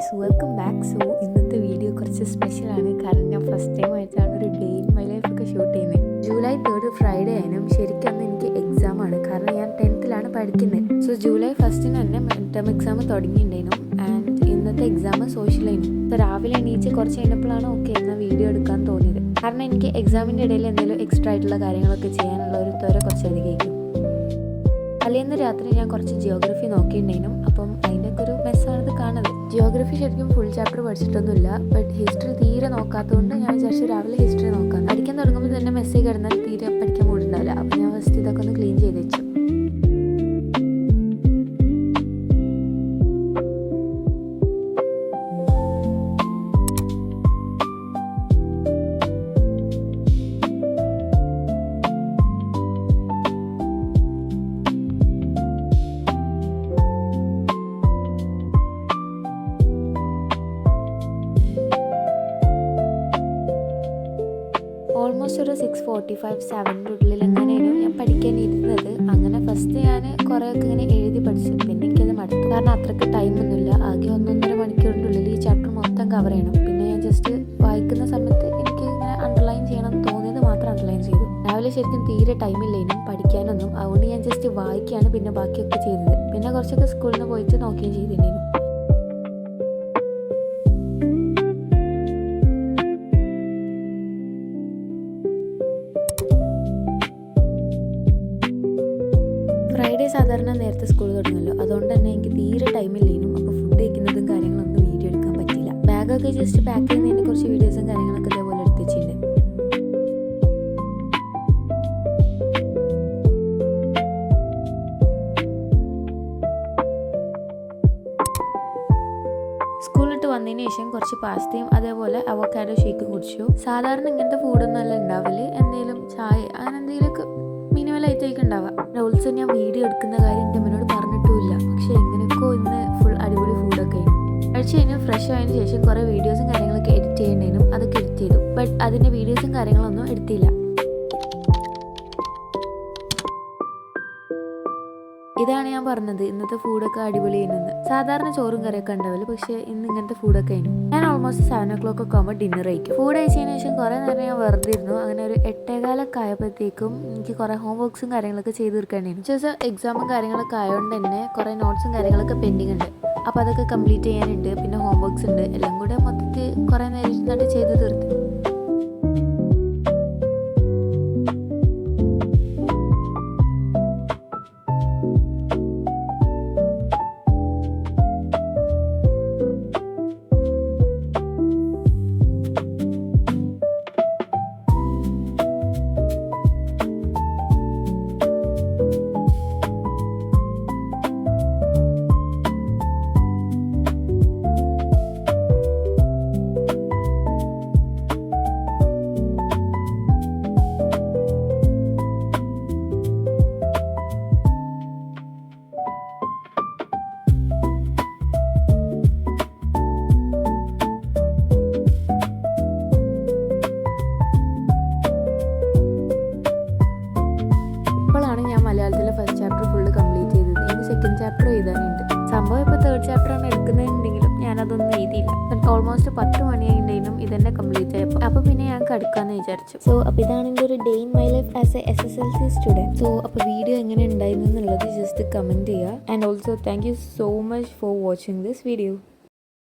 Guys, welcome back. So ഇന്നത്തെ video കുറച്ച് സ്പെഷ്യലാണ്. കാരണം ഞാൻ ഫസ്റ്റ് ടൈം ആയിട്ടാണ് ഒരു ഡേ ഇൻ മൈ ലൈഫ് ഒക്കെ ഷൂട്ട് ചെയ്യുന്നത്. ജൂലൈ 3 ഫ്രൈഡേ ആയാലും ശരിക്കും അന്ന് എനിക്ക് എക്സാമാണ്. കാരണം ഞാൻ 10th പഠിക്കുന്നത്. സോ ജൂലൈ 1 തന്നെ മിഡ് ടേം എക്സാം തുടങ്ങിയിട്ടുണ്ടായിരുന്നു. ആൻഡ് ഇന്നത്തെ എക്സാം സോഷ്യലായിരുന്നു. സോ രാവിലെ എണീച്ച് കുറച്ച് കഴിഞ്ഞപ്പോഴാണ് ഓക്കെ എന്നാൽ വീഡിയോ എടുക്കാൻ തോന്നിയത്. കാരണം എനിക്ക് എക്സാമിൻ്റെ ഇടയിൽ എന്തെങ്കിലും എക്സ്ട്രാ ആയിട്ടുള്ള കാര്യങ്ങളൊക്കെ ചെയ്യാനുള്ള ഒരു ത്വര കുറച്ചധികമായിരിക്കും. തലേന്ന് രാത്രി ഞാൻ കുറച്ച് ജിയോഗ്രഫി നോക്കിയിട്ടുണ്ടായിരുന്നു. അപ്പം അതിൻ്റെ ഒക്കെ ഒരു മെസ്സാണിത് കാണുന്നത്. ജിയോഗ്രഫി ശരിക്കും ഫുൾ ചാപ്റ്റർ പഠിച്ചിട്ടൊന്നുമില്ല. ബട്ട് ഹിസ്റ്ററി തീരെ നോക്കാത്തതുകൊണ്ട് ഞാൻ വിചാരിച്ചു രാവിലെ ഹിസ്റ്ററി നോക്കാം. പഠിക്കാൻ തുടങ്ങുമ്പോൾ തന്നെ മെസ്സേജ് കിടന്നാൽ തീരെ പഠിക്കാൻ പോയിട്ടുണ്ടാവില്ല. അപ്പം ഞാൻ ഫസ്റ്റ് ഇതൊക്കെ ഒന്ന് ക്ലീൻ ചെയ്ത് വെച്ചു. ഓൾമോസ്റ്റ് ഒരു 6:45-7 ഉള്ളിൽ എങ്ങനെയായിരുന്നു ഞാൻ പഠിക്കാൻ ഇരുന്നത്. അങ്ങനെ ഫസ്റ്റ് ഞാൻ കുറേയൊക്കെ ഇങ്ങനെ എഴുതി പഠിച്ചു. പിന്നെ എനിക്കത് മടുത്തു. കാരണം അത്രയ്ക്ക് ടൈമൊന്നുമില്ല. ആകെ 1.5 മണിക്കൂറിൻ്റെ ഉള്ളിൽ ഈ ചാപ്റ്റർ മൊത്തം കവർ ചെയ്യണം. പിന്നെ ഞാൻ ജസ്റ്റ് വായിക്കുന്ന സമയത്ത് എനിക്ക് ഇങ്ങനെ അണ്ടർലൈൻ ചെയ്യണം തോന്നിയത് മാത്രം അണ്ടർലൈൻ ചെയ്തു. രാവിലെ ശരിക്കും തീരെ ടൈമില്ലേനും പഠിക്കാനൊന്നും. അതുകൊണ്ട് ഞാൻ ജസ്റ്റ് വായിക്കുകയാണ് പിന്നെ ബാക്കിയൊക്കെ ചെയ്തത്. പിന്നെ കുറച്ചൊക്കെ സ്കൂളിൽ നിന്ന് പോയിട്ട് നോക്കുകയും ചെയ്തിട്ടുണ്ടായിരുന്നു. ഫ്രൈഡേ സാധാരണ നേരത്തെ സ്കൂൾ തുടങ്ങുമല്ലോ. അതുകൊണ്ട് തന്നെ എനിക്ക് തീരെ ടൈമില്ലേനും. അപ്പോൾ ഫുഡ് കഴിക്കുന്നതും കാര്യങ്ങളൊന്നും വീഡിയോ എടുക്കാൻ പറ്റില്ല. ബാഗൊക്കെ ജസ്റ്റ് പാക്ക് ചെയ്യുന്നതിന് കുറച്ച് വീഡിയോസും കാര്യങ്ങളൊക്കെ ഇതേപോലെ എടുത്ത് വെച്ചിട്ടുണ്ട്. സ്കൂളിലിട്ട് വന്നതിന് ശേഷം കുറച്ച് പാസ്തയും അതേപോലെ അവക്കാഡോ ഷേക്കും കുടിച്ചു. സാധാരണ ഇങ്ങനത്തെ ഫുഡൊന്നും അല്ല ഉണ്ടാവല്. എന്തെങ്കിലും ചായ അങ്ങനെ എന്തെങ്കിലുമൊക്കെ മിനിമലായിട്ടൊക്കെ ഉണ്ടാവാം. ഓൾസോ ഞാൻ വീഡിയോ എടുക്കുന്ന കാര്യം എൻ്റെ അമ്മനോട് പറഞ്ഞിട്ടുമില്ല. പക്ഷേ എങ്ങനെയൊക്കെ ഇന്ന് ഫുൾ അടിപൊളി ഫുഡൊക്കെ ആയിരുന്നു. കഴിച്ച് കഴിഞ്ഞ് ഫ്രഷ് ആയതിനു ശേഷം കുറേ വീഡിയോസും കാര്യങ്ങളൊക്കെ എഡിറ്റ് ചെയ്യേണ്ടതിനും അതൊക്കെ എഡിറ്റ് ചെയ്തു. ബട്ട് അതിൻ്റെ വീഡിയോസും കാര്യങ്ങളൊന്നും എടുത്തില്ല. ഇതാണ് ഞാൻ പറഞ്ഞത് ഇന്നത്തെ ഫുഡൊക്കെ അടിപൊളി ചെയ്യുന്നത്. സാധാരണ ചോറും കറിയൊക്കെ ഉണ്ടാവില്ല. പക്ഷേ ഇന്ന് ഇങ്ങനത്തെ ഫുഡൊക്കെ ആയിരുന്നു. ഞാൻ ഓൾമോസ്റ്റ് 7 o'clock ഒക്കെ ആകുമ്പോൾ ഡിന്നർ കഴിക്കും. ഫുഡ് കഴിച്ചതിന് ശേഷം കുറേ നേരം ഞാൻ വെറുതെ ഇരുന്നു. അങ്ങനെ ഒരു 8:15 ആയപ്പോഴത്തേക്കും എനിക്ക് കുറേ ഹോം വർക്ക്സും കാര്യങ്ങളൊക്കെ ചെയ്ത് തീർക്കേണ്ടിയിരുന്നു. ജസ്റ്റ് എക്സാമും കാര്യങ്ങളൊക്കെ ആയതുകൊണ്ട് തന്നെ കുറേ നോട്ട്സും കാര്യങ്ങളൊക്കെ പെൻഡിങ് ഉണ്ട്. അപ്പോൾ അതൊക്കെ കംപ്ലീറ്റ് ചെയ്യാനുണ്ട്. പിന്നെ ഹോം വർക്ക്സ് ഉണ്ട്. എല്ലാം കൂടെ മൊത്തത്തിൽ കുറേ നേരം ഇരുന്നിട്ട് ചെയ്ത് തീർത്തു. മലയാളത്തിലെ ഫസ്റ്റ് ചാപ്റ്റർ ഫുള്ള് കംപ്ലീറ്റ് ചെയ്തത്. എനിക്ക് സെക്കൻഡ് ചാപ്റ്റർ എഴുതാനുണ്ട്. സംഭവം ഇപ്പോൾ 3rd ചാപ്റ്ററാണ് എടുക്കുന്നുണ്ടെങ്കിലും ഞാനതൊന്നും എഴുതിയില്ല. ഓൾമോസ്റ്റ് 10 മണിയായിട്ടുണ്ടെങ്കിലും ഇതെന്നെ കംപ്ലീറ്റ് ആയപ്പോൾ അപ്പോൾ പിന്നെ ഞാൻ കടുക്കാമെന്ന് വിചാരിച്ചു. സോ അപ്പോൾ ഇതാണ് എൻ്റെ ഒരു day in my life as A SSLC student. So അപ്പോൾ വീഡിയോ എങ്ങനെ ഉണ്ടായിരുന്നു എന്നുള്ളത് ജസ്റ്റ് കമൻറ്റ് ചെയ്യുക. And also thank you so much for watching this video.